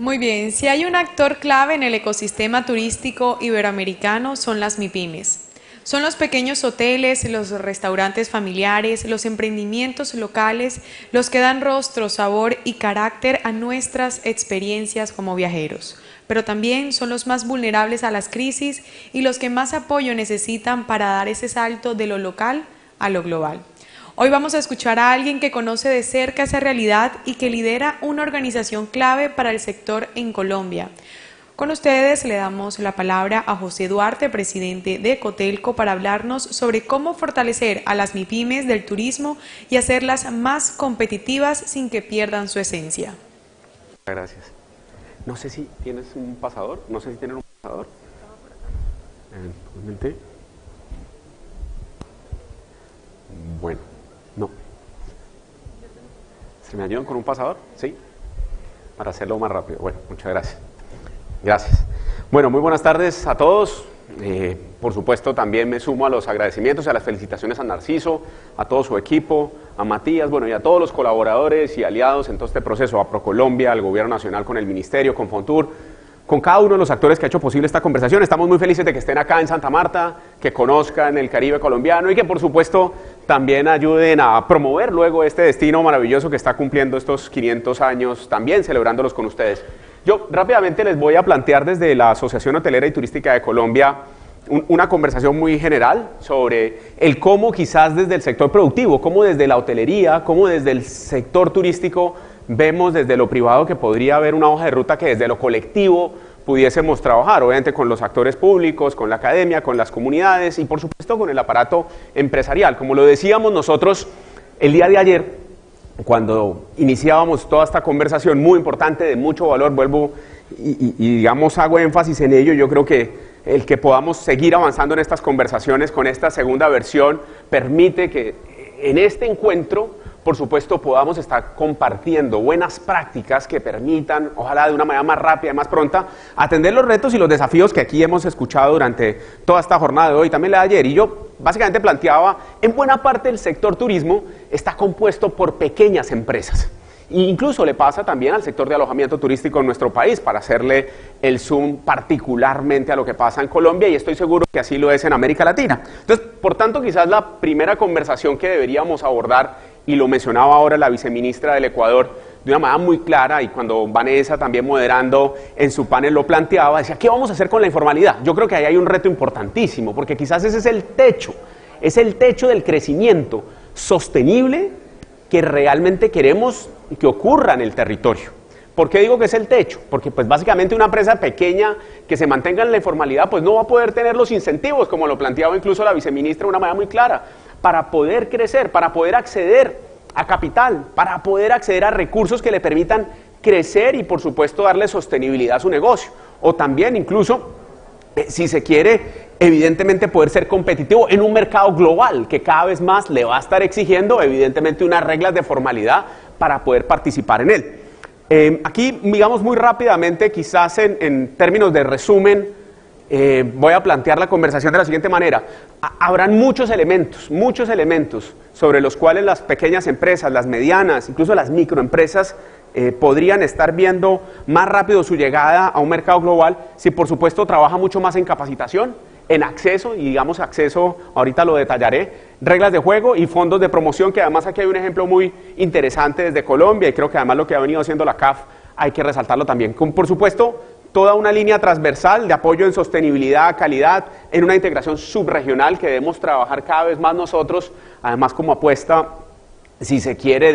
Muy bien, si hay un actor clave en el ecosistema turístico iberoamericano son las MIPYMES. Son los pequeños hoteles, los restaurantes familiares, los emprendimientos locales, los que dan rostro, sabor y carácter a nuestras experiencias como viajeros. Pero también son los más vulnerables a las crisis y los que más apoyo necesitan para dar ese salto de lo local a lo global. Hoy vamos a escuchar a alguien que conoce de cerca esa realidad y que lidera una organización clave para el sector en Colombia. Con ustedes le damos la palabra a José Duarte, presidente de Cotelco, para hablarnos sobre cómo fortalecer a las MIPYMES del turismo y hacerlas más competitivas sin que pierdan su esencia. Gracias. No sé si tienes un pasador, no sé si tienen un pasador. Eventualmente. Bueno, no. ¿Se me ayudan con un pasador? Sí. Para hacerlo más rápido. Bueno, muchas gracias. Gracias. Bueno, muy buenas tardes a todos. Por supuesto, también me sumo a los agradecimientos y a las felicitaciones a Narciso, a todo su equipo, a Matías, bueno, y a todos los colaboradores y aliados en todo este proceso, a ProColombia, al Gobierno Nacional, con el Ministerio, con Fontur, con cada uno de los actores que ha hecho posible esta conversación. Estamos muy felices de que estén acá en Santa Marta, que conozcan el Caribe colombiano y que, por supuesto, también ayuden a promover luego este destino maravilloso que está cumpliendo estos 500 años, también celebrándolos con ustedes. Yo rápidamente les voy a plantear desde la Asociación Hotelera y Turística de Colombia una conversación muy general sobre el cómo quizás desde el sector productivo, cómo desde la hotelería, cómo desde el sector turístico vemos desde lo privado que podría haber una hoja de ruta que desde lo colectivo pudiésemos trabajar, obviamente con los actores públicos, con la academia, con las comunidades y por supuesto con el aparato empresarial. Como lo decíamos nosotros el día de ayer, cuando iniciábamos toda esta conversación muy importante, de mucho valor, vuelvo y digamos hago énfasis en ello, yo creo que el que podamos seguir avanzando en estas conversaciones con esta segunda versión permite que en este encuentro, por supuesto, podamos estar compartiendo buenas prácticas que permitan, ojalá de una manera más rápida y más pronta, atender los retos y los desafíos que aquí hemos escuchado durante toda esta jornada de hoy, también la de ayer. Y yo básicamente planteaba, en buena parte el sector turismo está compuesto por pequeñas empresas. E incluso le pasa también al sector de alojamiento turístico en nuestro país, para hacerle el zoom particularmente a lo que pasa en Colombia, y estoy seguro que así lo es en América Latina. Entonces, por tanto, quizás la primera conversación que deberíamos abordar, y lo mencionaba ahora la viceministra del Ecuador de una manera muy clara, y cuando Vanessa también moderando en su panel lo planteaba, decía, ¿qué vamos a hacer con la informalidad? Yo creo que ahí hay un reto importantísimo, porque quizás ese es el techo del crecimiento sostenible que realmente queremos que ocurra en el territorio. ¿Por qué digo que es el techo? Porque pues básicamente una empresa pequeña que se mantenga en la informalidad pues no va a poder tener los incentivos, como lo planteaba incluso la viceministra de una manera muy clara, para poder crecer, para poder acceder a capital, para poder acceder a recursos que le permitan crecer y por supuesto darle sostenibilidad a su negocio. O también incluso, si se quiere, evidentemente poder ser competitivo en un mercado global que cada vez más le va a estar exigiendo evidentemente unas reglas de formalidad para poder participar en él. Aquí, digamos muy rápidamente, quizás en términos de resumen, voy a plantear la conversación de la siguiente manera. Habrán muchos elementos sobre los cuales las pequeñas empresas, las medianas, incluso las microempresas podrían estar viendo más rápido su llegada a un mercado global si por supuesto trabaja mucho más en capacitación, en acceso, y digamos acceso, ahorita lo detallaré, reglas de juego y fondos de promoción, que además aquí hay un ejemplo muy interesante desde Colombia, y creo que además lo que ha venido haciendo la CAF hay que resaltarlo también. Con, por supuesto, toda una línea transversal de apoyo en sostenibilidad, calidad, en una integración subregional que debemos trabajar cada vez más nosotros, además como apuesta, si se quiere,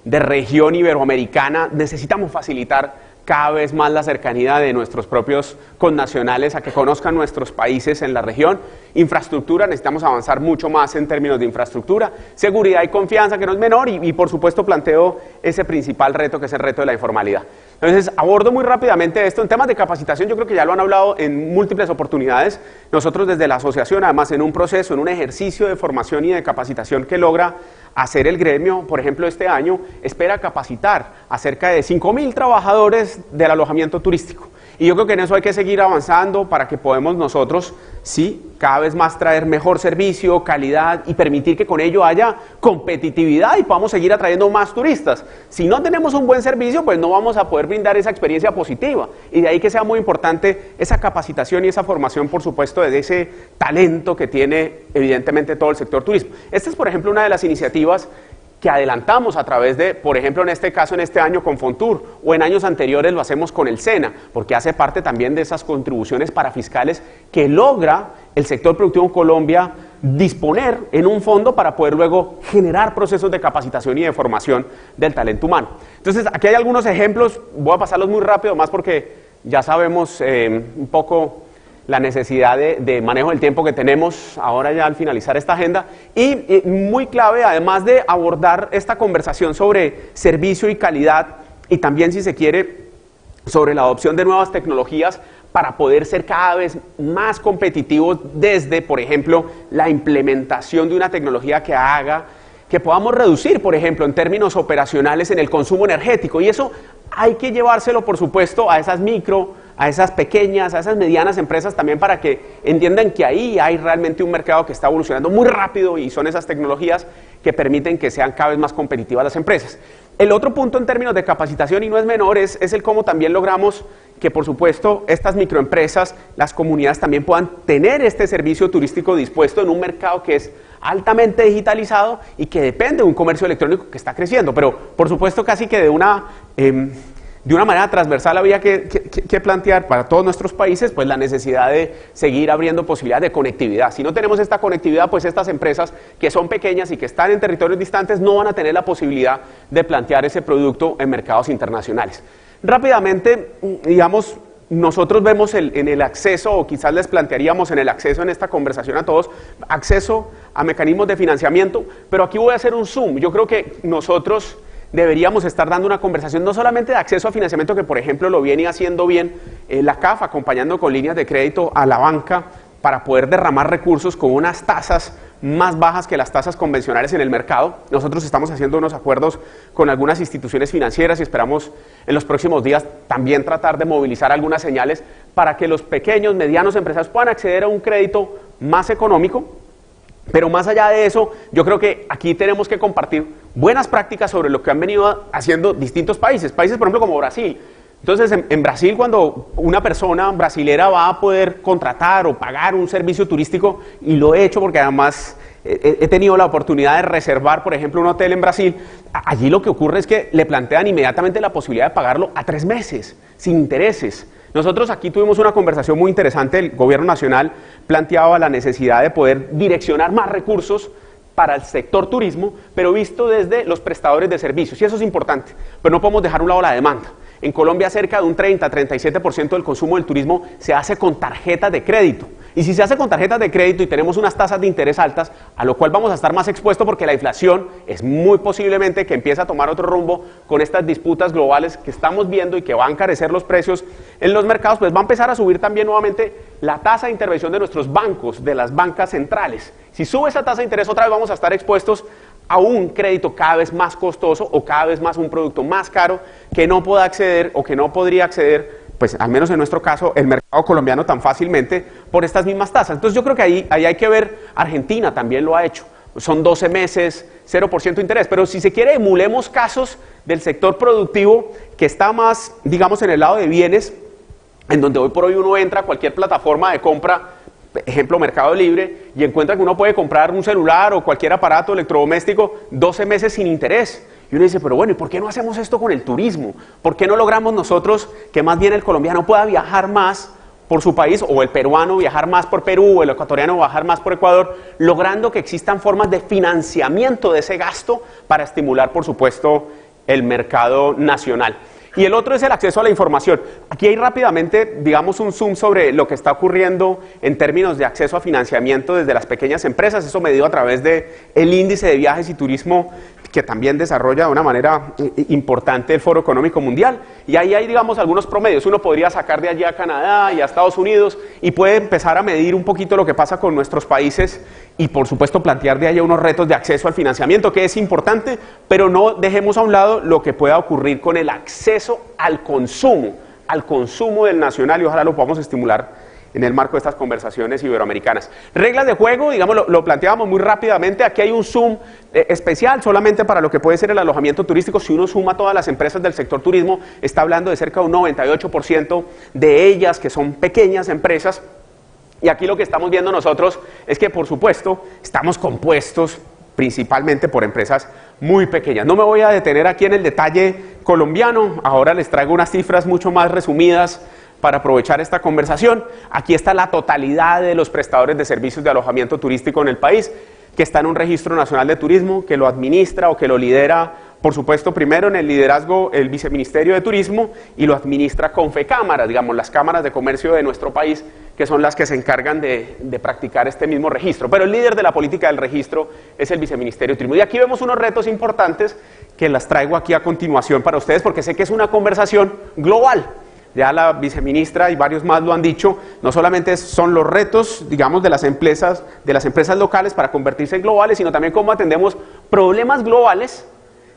de región iberoamericana. Necesitamos facilitar cada vez más la cercanía de nuestros propios connacionales a que conozcan nuestros países en la región. Infraestructura, necesitamos avanzar mucho más en términos de infraestructura. Seguridad y confianza, que no es menor, y por supuesto planteo ese principal reto, que es el reto de la informalidad. Entonces, abordo muy rápidamente esto. En temas de capacitación, yo creo que ya lo han hablado en múltiples oportunidades. Nosotros desde la asociación, además en un proceso, en un ejercicio de formación y de capacitación que logra hacer el gremio, por ejemplo, este año, espera capacitar a cerca de 5.000 trabajadores del alojamiento turístico. Y yo creo que en eso hay que seguir avanzando para que podamos nosotros, sí, cada vez más traer mejor servicio, calidad y permitir que con ello haya competitividad y podamos seguir atrayendo más turistas. Si no tenemos un buen servicio, pues no vamos a poder brindar esa experiencia positiva. Y de ahí que sea muy importante esa capacitación y esa formación, por supuesto, de ese talento que tiene evidentemente todo el sector turismo. Esta es, por ejemplo, una de las iniciativas que adelantamos a través de, por ejemplo, en este caso, en este año con Fontur, o en años anteriores lo hacemos con el SENA, porque hace parte también de esas contribuciones parafiscales que logra el sector productivo en Colombia disponer en un fondo para poder luego generar procesos de capacitación y de formación del talento humano. Entonces, aquí hay algunos ejemplos, voy a pasarlos muy rápido, más porque ya sabemos un poco la necesidad de manejo del tiempo que tenemos ahora ya al finalizar esta agenda y muy clave, además de abordar esta conversación sobre servicio y calidad y también, si se quiere, sobre la adopción de nuevas tecnologías para poder ser cada vez más competitivos desde, por ejemplo, la implementación de una tecnología que haga que podamos reducir, por ejemplo, en términos operacionales en el consumo energético, y eso hay que llevárselo, por supuesto, a esas micro, a esas pequeñas, a esas medianas empresas también para que entiendan que ahí hay realmente un mercado que está evolucionando muy rápido y son esas tecnologías que permiten que sean cada vez más competitivas las empresas. El otro punto en términos de capacitación, y no es menor, es el cómo también logramos que, por supuesto, estas microempresas, las comunidades también puedan tener este servicio turístico dispuesto en un mercado que es altamente digitalizado y que depende de un comercio electrónico que está creciendo, pero por supuesto casi que de una manera transversal había que plantear para todos nuestros países pues la necesidad de seguir abriendo posibilidades de conectividad. Si no tenemos esta conectividad, pues estas empresas que son pequeñas y que están en territorios distantes no van a tener la posibilidad de plantear ese producto en mercados internacionales. Rápidamente, digamos, nosotros vemos en el acceso, o quizás les plantearíamos en el acceso en esta conversación a todos, acceso a mecanismos de financiamiento, pero aquí voy a hacer un zoom. Yo creo que nosotros deberíamos estar dando una conversación no solamente de acceso a financiamiento, que por ejemplo lo viene haciendo bien la CAF, acompañando con líneas de crédito a la banca para poder derramar recursos con unas tasas más bajas que las tasas convencionales en el mercado. Nosotros estamos haciendo unos acuerdos con algunas instituciones financieras y esperamos en los próximos días también tratar de movilizar algunas señales para que los pequeños, medianos empresarios puedan acceder a un crédito más económico. Pero más allá de eso, yo creo que aquí tenemos que compartir buenas prácticas sobre lo que han venido haciendo distintos países, por ejemplo como Brasil. Entonces en Brasil, cuando una persona brasilera va a poder contratar o pagar un servicio turístico, y lo he hecho porque además he tenido la oportunidad de reservar, por ejemplo, un hotel en Brasil, allí lo que ocurre es que le plantean inmediatamente la posibilidad de pagarlo a 3 meses, sin intereses. Nosotros aquí tuvimos una conversación muy interesante, el gobierno nacional planteaba la necesidad de poder direccionar más recursos para el sector turismo, pero visto desde los prestadores de servicios, y eso es importante, pero no podemos dejar a un lado la demanda. En Colombia cerca de un 30-37% del consumo del turismo se hace con tarjetas de crédito. Y si se hace con tarjetas de crédito y tenemos unas tasas de interés altas, a lo cual vamos a estar más expuestos porque la inflación es muy posiblemente que empiece a tomar otro rumbo con estas disputas globales que estamos viendo y que va a encarecer los precios en los mercados, pues va a empezar a subir también nuevamente la tasa de intervención de nuestros bancos, de las bancas centrales. Si sube esa tasa de interés, otra vez vamos a estar expuestos a un crédito cada vez más costoso o cada vez más un producto más caro que no pueda acceder o que no podría acceder, pues al menos en nuestro caso, el mercado colombiano tan fácilmente por estas mismas tasas. Entonces yo creo que ahí hay que ver, Argentina también lo ha hecho, son 12 meses, 0% de interés, pero si se quiere emulemos casos del sector productivo que está más, digamos, en el lado de bienes, en donde hoy por hoy uno entra a cualquier plataforma de compra, ejemplo Mercado Libre, y encuentra que uno puede comprar un celular o cualquier aparato electrodoméstico 12 meses sin interés. Y uno dice, pero bueno, ¿y por qué no hacemos esto con el turismo? ¿Por qué no logramos nosotros que más bien el colombiano pueda viajar más por su país, o el peruano viajar más por Perú, o el ecuatoriano viajar más por Ecuador, logrando que existan formas de financiamiento de ese gasto para estimular, por supuesto, el mercado nacional? Y el otro es el acceso a la información. Aquí hay rápidamente, digamos, un zoom sobre lo que está ocurriendo en términos de acceso a financiamiento desde las pequeñas empresas, eso medido a través del índice de viajes y turismo que también desarrolla de una manera importante el Foro Económico Mundial. Y ahí hay, digamos, algunos promedios. Uno podría sacar de allí a Canadá y a Estados Unidos y puede empezar a medir un poquito lo que pasa con nuestros países y, por supuesto, plantear de allá unos retos de acceso al financiamiento, que es importante, pero no dejemos a un lado lo que pueda ocurrir con el acceso al consumo, al consumo del nacional y ojalá lo podamos estimular en el marco de estas conversaciones iberoamericanas. Reglas de juego, digamos, lo planteábamos muy rápidamente. Aquí hay un zoom especial solamente para lo que puede ser el alojamiento turístico. Si uno suma todas las empresas del sector turismo, está hablando de cerca de un 98% de ellas que son pequeñas empresas. Y aquí lo que estamos viendo nosotros es que, por supuesto, estamos compuestos principalmente por empresas muy pequeñas. No me voy a detener aquí en el detalle colombiano, ahora les traigo unas cifras mucho más resumidas para aprovechar esta conversación. Aquí está la totalidad de los prestadores de servicios de alojamiento turístico en el país, que está en un registro nacional de turismo, que lo administra o que lo lidera, por supuesto, primero en el liderazgo el Viceministerio de Turismo y lo administra Confecámaras, digamos, las cámaras de comercio de nuestro país, que son las que se encargan de practicar este mismo registro. Pero el líder de la política del registro es el Viceministerio de Turismo. Y aquí vemos unos retos importantes que las traigo aquí a continuación para ustedes, porque sé que es una conversación global. Ya la viceministra y varios más lo han dicho, no solamente son los retos, digamos, de las empresas locales para convertirse en globales, sino también cómo atendemos problemas globales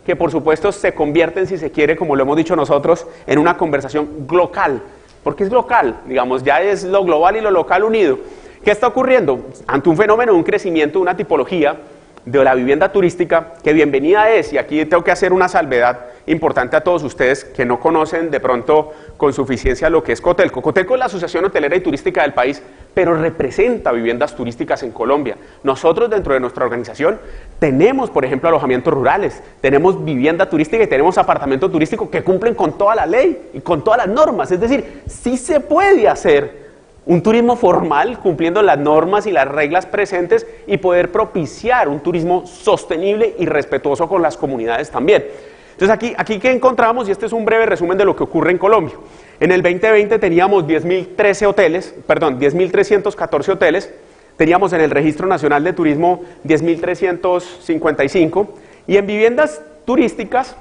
que por supuesto se convierten, si se quiere, como lo hemos dicho nosotros, en una conversación local. Porque es local, digamos, ya es lo global y lo local unido. ¿Qué está ocurriendo? Ante un fenómeno, un crecimiento, una tipología de la vivienda turística, que bienvenida es, y aquí tengo que hacer una salvedad importante a todos ustedes que no conocen de pronto con suficiencia lo que es Cotelco. Cotelco es la Asociación Hotelera y Turística del país, pero representa viviendas turísticas en Colombia. Nosotros dentro de nuestra organización tenemos, por ejemplo, alojamientos rurales, tenemos vivienda turística y tenemos apartamento turístico que cumplen con toda la ley y con todas las normas. Es decir, sí se puede hacer un turismo formal cumpliendo las normas y las reglas presentes y poder propiciar un turismo sostenible y respetuoso con las comunidades también. Entonces aquí ¿qué encontramos? Y este es un breve resumen de lo que ocurre en Colombia. En el 2020 teníamos 10.314 hoteles, teníamos en el Registro Nacional de Turismo 10.355 y en viviendas turísticas,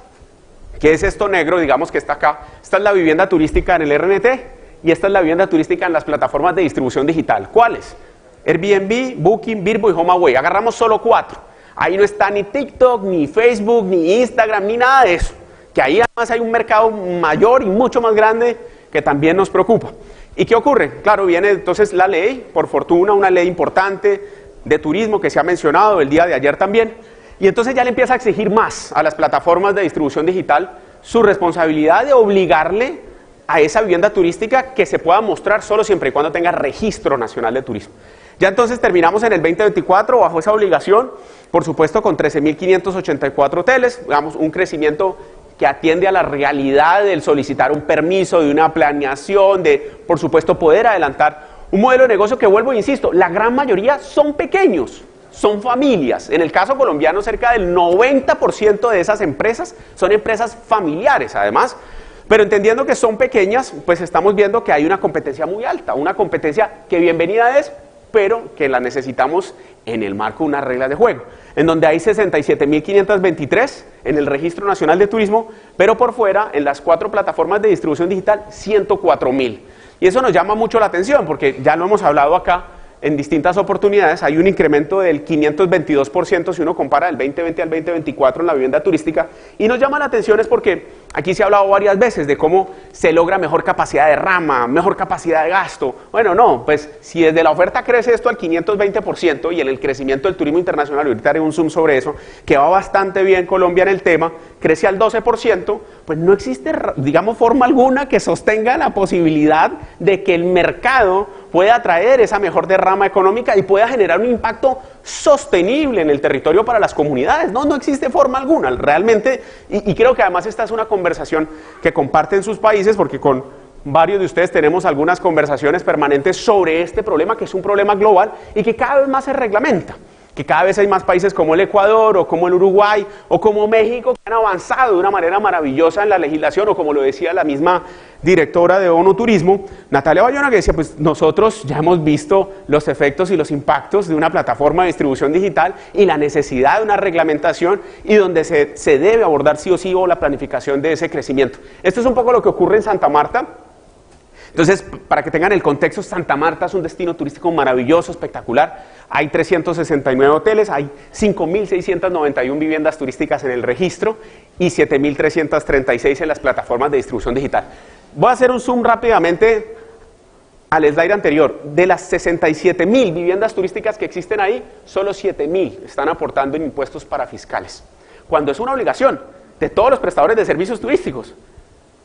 que es esto negro, digamos que está acá, esta es la vivienda turística en el RNT y esta es la vivienda turística en las plataformas de distribución digital. ¿Cuáles? Airbnb, Booking, Vrbo y HomeAway. Agarramos solo 4. Ahí no está ni TikTok, ni Facebook, ni Instagram, ni nada de eso. Que ahí además hay un mercado mayor y mucho más grande que también nos preocupa. ¿Y qué ocurre? Claro, viene entonces la ley, por fortuna, una ley importante de turismo que se ha mencionado el día de ayer también. Y entonces ya le empieza a exigir más a las plataformas de distribución digital su responsabilidad de obligarle a esa vivienda turística que se pueda mostrar solo siempre y cuando tenga registro nacional de turismo. Ya entonces terminamos en el 2024 bajo esa obligación, por supuesto con 13.584 hoteles, digamos un crecimiento que atiende a la realidad del solicitar un permiso, de una planeación, de por supuesto poder adelantar un modelo de negocio que vuelvo e insisto, la gran mayoría son pequeños, son familias. En el caso colombiano cerca del 90% de esas empresas son empresas familiares además. Pero entendiendo que son pequeñas, pues estamos viendo que hay una competencia muy alta, una competencia que bienvenida es, pero que la necesitamos en el marco de unas reglas de juego, en donde hay 67.523 en el Registro Nacional de Turismo, pero por fuera, en las 4 plataformas de distribución digital, 104.000. Y eso nos llama mucho la atención, porque ya lo hemos hablado acá en distintas oportunidades, hay un incremento del 522% si uno compara el 2020 al 2024 en la vivienda turística, y nos llama la atención es porque aquí se ha hablado varias veces de cómo se logra mejor capacidad de rama, mejor capacidad de gasto. Bueno, no, pues si desde la oferta crece esto al 520% y en el crecimiento del turismo internacional, ahorita haré un zoom sobre eso, que va bastante bien Colombia en el tema, crece al 12%, pues no existe, digamos, forma alguna que sostenga la posibilidad de que el mercado pueda atraer esa mejor derrama económica y pueda generar un impacto sostenible en el territorio para las comunidades. No existe forma alguna, realmente, y creo que además esta es una conversación que comparten sus países, porque con varios de ustedes tenemos algunas conversaciones permanentes sobre este problema, que es un problema global y que cada vez más se reglamenta, que cada vez hay más países como el Ecuador o como el Uruguay o como México que han avanzado de una manera maravillosa en la legislación, o como lo decía la misma directora de ONU Turismo, Natalia Bayona, que decía, pues nosotros ya hemos visto los efectos y los impactos de una plataforma de distribución digital y la necesidad de una reglamentación y donde se debe abordar sí o sí la planificación de ese crecimiento. Esto es un poco lo que ocurre en Santa Marta. Entonces, para que tengan el contexto, Santa Marta es un destino turístico maravilloso, espectacular. Hay 369 hoteles, hay 5.691 viviendas turísticas en el registro y 7.336 en las plataformas de distribución digital. Voy a hacer un zoom rápidamente al slide anterior. De las 67.000 viviendas turísticas que existen ahí, solo 7.000 están aportando en impuestos parafiscales, cuando es una obligación de todos los prestadores de servicios turísticos.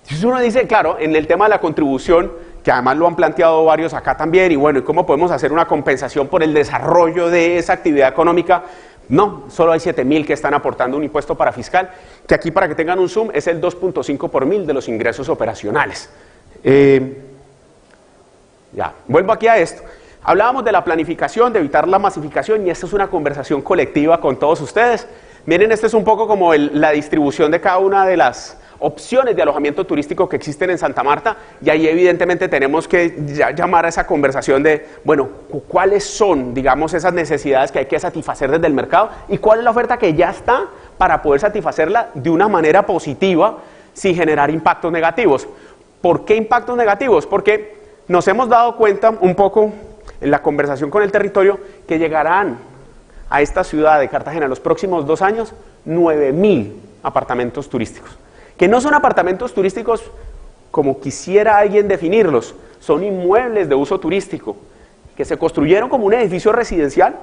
Entonces uno dice, claro, en el tema de la contribución, que además lo han planteado varios acá también, y bueno, ¿y cómo podemos hacer una compensación por el desarrollo de esa actividad económica? No, solo hay 7.000 que están aportando un impuesto parafiscal, que aquí, para que tengan un zoom, es el 2.5 por mil de los ingresos operacionales. Ya, vuelvo aquí a esto. Hablábamos de la planificación, de evitar la masificación, y esta es una conversación colectiva con todos ustedes. Miren, este es un poco como la distribución de cada una de las opciones de alojamiento turístico que existen en Santa Marta, y ahí evidentemente tenemos que llamar a esa conversación de, bueno, ¿cuáles son, digamos, esas necesidades que hay que satisfacer desde el mercado y cuál es la oferta que ya está para poder satisfacerla de una manera positiva sin generar impactos negativos? ¿Por qué impactos negativos? Porque nos hemos dado cuenta un poco en la conversación con el territorio que llegarán a esta ciudad de Cartagena en los próximos 2 años 9.000 apartamentos turísticos, que no son apartamentos turísticos como quisiera alguien definirlos, son inmuebles de uso turístico, que se construyeron como un edificio residencial,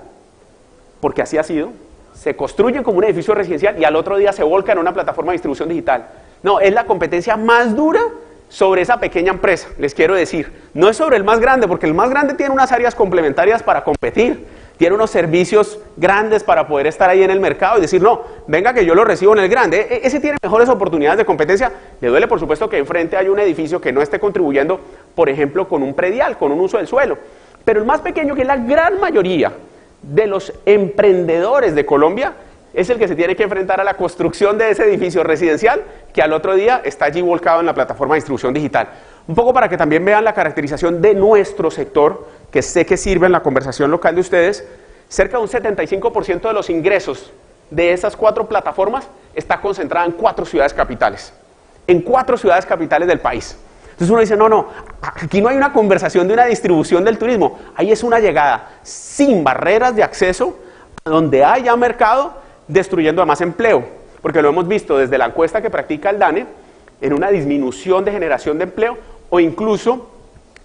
porque así ha sido, se construyen como un edificio residencial y al otro día se volcan en una plataforma de distribución digital. No, es la competencia más dura sobre esa pequeña empresa, les quiero decir. No es sobre el más grande, porque el más grande tiene unas áreas complementarias para competir, tiene unos servicios grandes para poder estar ahí en el mercado y decir, no, venga que yo lo recibo en el grande. Ese tiene mejores oportunidades de competencia. Le duele, por supuesto, que enfrente hay un edificio que no esté contribuyendo, por ejemplo, con un predial, con un uso del suelo. Pero el más pequeño, que es la gran mayoría de los emprendedores de Colombia, es el que se tiene que enfrentar a la construcción de ese edificio residencial que al otro día está allí volcado en la plataforma de distribución digital. Un poco para que también vean la caracterización de nuestro sector, que sé que sirve en la conversación local de ustedes. Cerca de un 75% de los ingresos de esas 4 plataformas está concentrada en 4 ciudades capitales. En 4 ciudades capitales del país. Entonces uno dice, no, aquí no hay una conversación de una distribución del turismo. Ahí es una llegada sin barreras de acceso, a donde haya mercado, destruyendo además empleo, porque lo hemos visto desde la encuesta que practica el DANE, en una disminución de generación de empleo, o incluso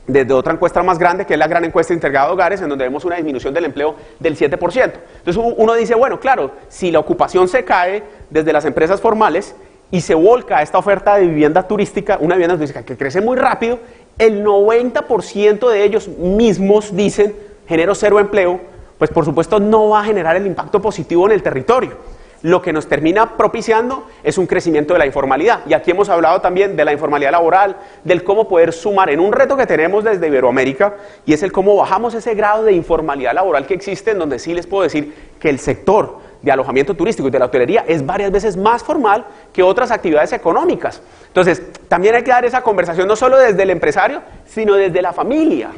desde otra encuesta más grande, que es la gran encuesta integrada de hogares, en donde vemos una disminución del empleo del 7%. Entonces uno dice, bueno, claro, si la ocupación se cae desde las empresas formales y se volca a esta oferta de vivienda turística, una vivienda turística que crece muy rápido, el 90% de ellos mismos dicen, genero 0 empleo, pues por supuesto no va a generar el impacto positivo en el territorio. Lo que nos termina propiciando es un crecimiento de la informalidad. Y aquí hemos hablado también de la informalidad laboral, del cómo poder sumar en un reto que tenemos desde Iberoamérica, y es el cómo bajamos ese grado de informalidad laboral que existe, en donde sí les puedo decir que el sector de alojamiento turístico y de la hotelería es varias veces más formal que otras actividades económicas. Entonces, también hay que dar esa conversación no solo desde el empresario, sino desde la familia.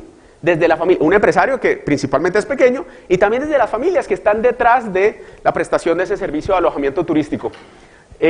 Desde la familia, un empresario que principalmente es pequeño, y también desde las familias que están detrás de la prestación de ese servicio de alojamiento turístico.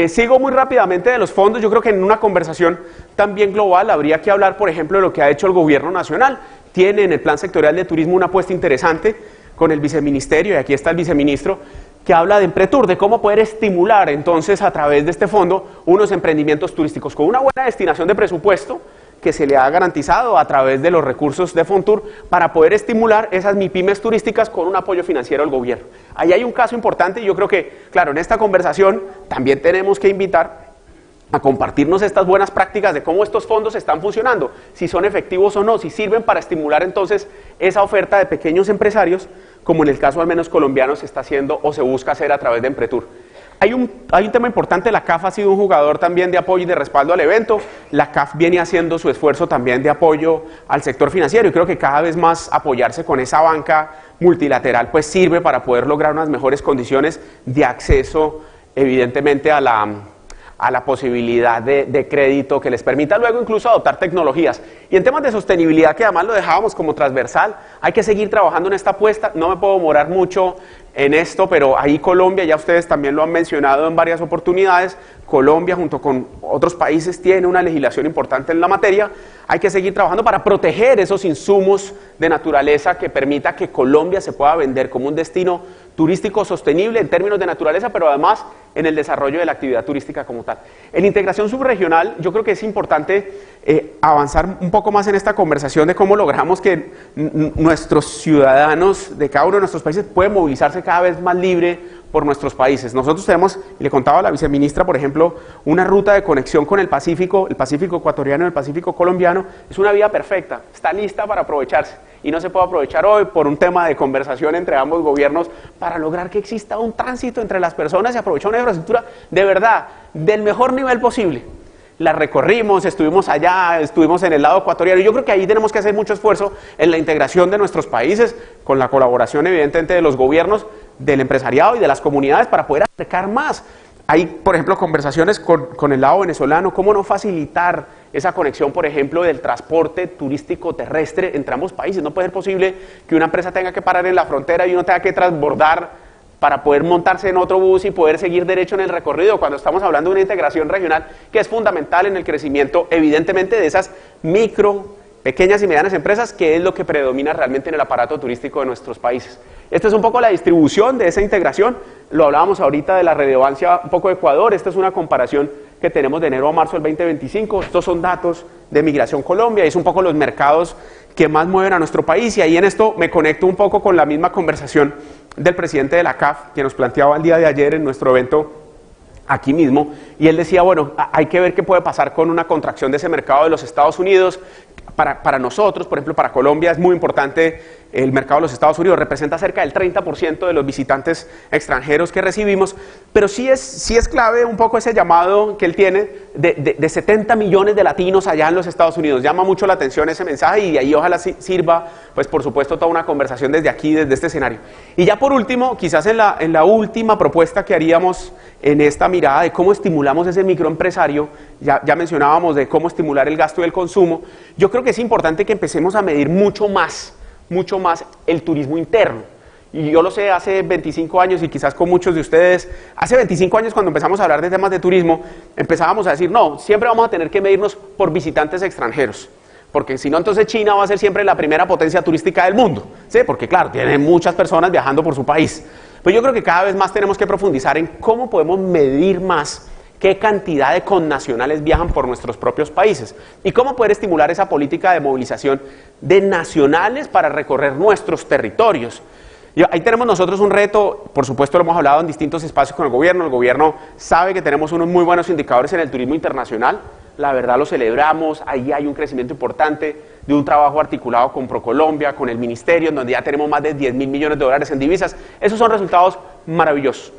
Sigo muy rápidamente de los fondos. Yo creo que en una conversación también global habría que hablar, por ejemplo, de lo que ha hecho el gobierno nacional. Tiene en el plan sectorial de turismo una apuesta interesante con el viceministerio, y aquí está el viceministro, que habla de Empretur, de cómo poder estimular entonces a través de este fondo unos emprendimientos turísticos con una buena destinación de presupuesto que se le ha garantizado a través de los recursos de Fontur para poder estimular esas MIPYMES turísticas con un apoyo financiero del gobierno. Ahí hay un caso importante, y yo creo que, claro, en esta conversación también tenemos que invitar a compartirnos estas buenas prácticas de cómo estos fondos están funcionando, si son efectivos o no, si sirven para estimular entonces esa oferta de pequeños empresarios, como en el caso al menos colombiano se está haciendo o se busca hacer a través de Empretur. Hay un tema importante. La CAF ha sido un jugador también de apoyo y de respaldo al evento. La CAF viene haciendo su esfuerzo también de apoyo al sector financiero, y creo que cada vez más apoyarse con esa banca multilateral pues sirve para poder lograr unas mejores condiciones de acceso, evidentemente, a la posibilidad de crédito que les permita luego incluso adoptar tecnologías. Y en temas de sostenibilidad, que además lo dejábamos como transversal, hay que seguir trabajando en esta apuesta. No me puedo demorar mucho en esto, pero ahí Colombia, ya ustedes también lo han mencionado en varias oportunidades, Colombia junto con otros países tiene una legislación importante en la materia. Hay que seguir trabajando para proteger esos insumos de naturaleza que permita que Colombia se pueda vender como un destino turístico sostenible en términos de naturaleza, pero además en el desarrollo de la actividad turística como tal. En integración subregional, yo creo que es importante avanzar un poco más en esta conversación de cómo logramos que nuestros ciudadanos de cada uno de nuestros países puedan movilizarse cada vez más libre por nuestros países. Nosotros tenemos, y le contaba a la viceministra, por ejemplo, una ruta de conexión con el Pacífico ecuatoriano y el Pacífico colombiano. Es una vía perfecta, está lista para aprovecharse y no se puede aprovechar hoy por un tema de conversación entre ambos gobiernos para lograr que exista un tránsito entre las personas y aprovechar una infraestructura de verdad, del mejor nivel posible. La recorrimos, estuvimos allá, estuvimos en el lado ecuatoriano y yo creo que ahí tenemos que hacer mucho esfuerzo en la integración de nuestros países, con la colaboración evidentemente de los gobiernos, del empresariado y de las comunidades para poder acercar más. Hay, por ejemplo, conversaciones con el lado venezolano, cómo no facilitar esa conexión, por ejemplo, del transporte turístico terrestre entre ambos países. No puede ser posible que una empresa tenga que parar en la frontera y uno tenga que transbordar para poder montarse en otro bus y poder seguir derecho en el recorrido, cuando estamos hablando de una integración regional que es fundamental en el crecimiento, evidentemente, de esas pequeñas y medianas empresas, que es lo que predomina realmente en el aparato turístico de nuestros países. Esta es un poco la distribución de esa integración, lo hablábamos ahorita de la relevancia un poco de Ecuador, esta es una comparación que tenemos de enero a marzo del 2025, estos son datos de Migración Colombia, es un poco los mercados que más mueven a nuestro país, y ahí en esto me conecto un poco con la misma conversación del presidente de la CAF, que nos planteaba el día de ayer en nuestro evento aquí mismo, y él decía, bueno, hay que ver qué puede pasar con una contracción de ese mercado de los Estados Unidos. Para nosotros, por ejemplo, para Colombia es muy importante el mercado de los Estados Unidos, representa cerca del 30% de los visitantes extranjeros que recibimos, pero sí es clave un poco ese llamado que él tiene de 70 millones de latinos allá en los Estados Unidos. Llama mucho la atención ese mensaje y de ahí ojalá sirva, pues por supuesto, toda una conversación desde aquí, desde este escenario. Y ya por último, quizás en la última propuesta que haríamos en esta mirada de cómo estimulamos ese microempresario, ya mencionábamos de cómo estimular el gasto y el consumo. Yo creo que es importante que empecemos a medir mucho más el turismo interno. Y yo lo sé, hace 25 años y quizás con muchos de ustedes, hace 25 años cuando empezamos a hablar de temas de turismo, empezábamos a decir, no, siempre vamos a tener que medirnos por visitantes extranjeros, porque si no, entonces China va a ser siempre la primera potencia turística del mundo, ¿sí? Porque claro, tiene muchas personas viajando por su país. Pero yo creo que cada vez más tenemos que profundizar en cómo podemos medir más qué cantidad de connacionales viajan por nuestros propios países y cómo poder estimular esa política de movilización de nacionales para recorrer nuestros territorios. Y ahí tenemos nosotros un reto, por supuesto lo hemos hablado en distintos espacios con el gobierno sabe que tenemos unos muy buenos indicadores en el turismo internacional, la verdad lo celebramos, ahí hay un crecimiento importante de un trabajo articulado con ProColombia, con el Ministerio, en donde ya tenemos más de 10.000 millones de dólares en divisas, esos son resultados maravillosos,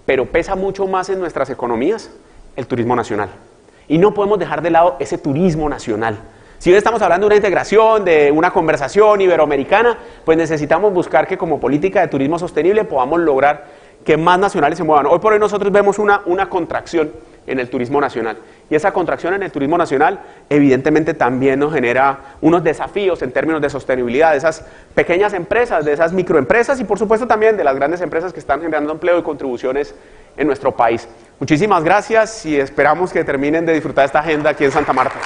pero pesa mucho más en nuestras economías el turismo nacional. Y no podemos dejar de lado ese turismo nacional. Si hoy estamos hablando de una integración, de una conversación iberoamericana, pues necesitamos buscar que como política de turismo sostenible podamos lograr que más nacionales se muevan. Hoy por hoy nosotros vemos una contracción en el turismo nacional. Y esa contracción en el turismo nacional evidentemente también nos genera unos desafíos en términos de sostenibilidad de esas pequeñas empresas, de esas microempresas y por supuesto también de las grandes empresas que están generando empleo y contribuciones en nuestro país. Muchísimas gracias y esperamos que terminen de disfrutar esta agenda aquí en Santa Marta.